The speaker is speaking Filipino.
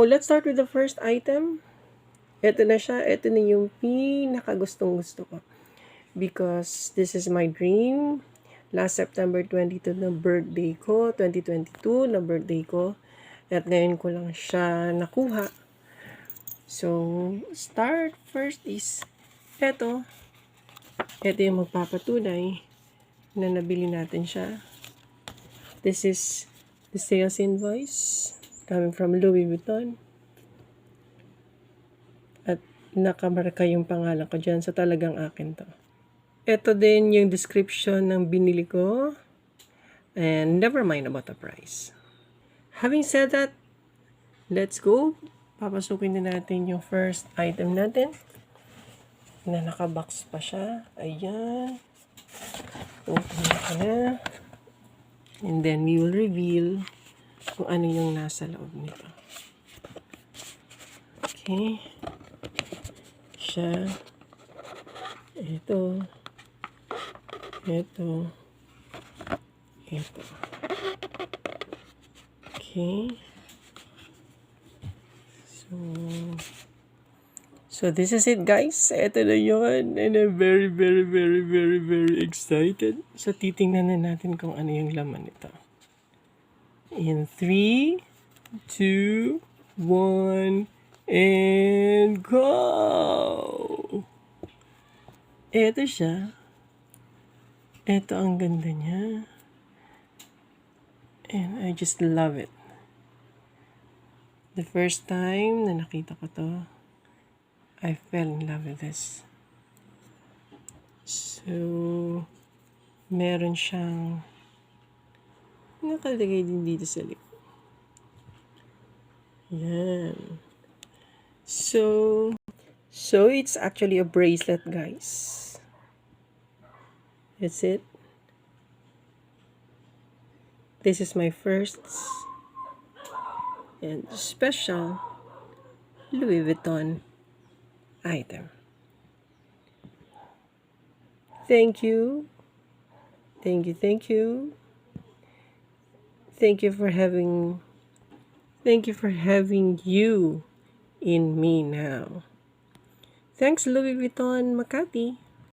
let's start with the first item. Ito na siya. Ito na yung pinakagustong-gusto ko. Because this is my dream. Last September 22 na birthday ko. 2022 na birthday ko. At ngayon ko lang siya nakuha. So, start first is ito. Ito yung magpapatunay na nabili natin siya. This is the sales invoice coming from Louis Vuitton. At nakamarka yung pangalan ko dyan. So, talagang akin to. Ito din yung description ng binili ko. And never mind about the price. Having said that, let's go. Papasukin na natin yung first item natin. Na nakabox pa siya. Ayan. Open ko na. And then we will reveal kung ano yung nasa loob nito. Okay. Siya. Ito. Ito. Ito. Okay. So this is it, guys. Ito na yun. And I'm very, very, very, very, very excited. So titingnan na natin kung ano yung laman nito. In 3, 2, 1, and go! Ito siya. Ito ang ganda niya. And I just love it. The first time na nakita ko to, I fell in love with this. So, meron siyang nakalagay din dito sa likod. Yan. So it's actually a bracelet, guys. That's it. This is my first and special Louis Vuitton item. Thank you. Thank you, thank you. Thank you for having you in me now. Thanks, Louis Vuitton Makati.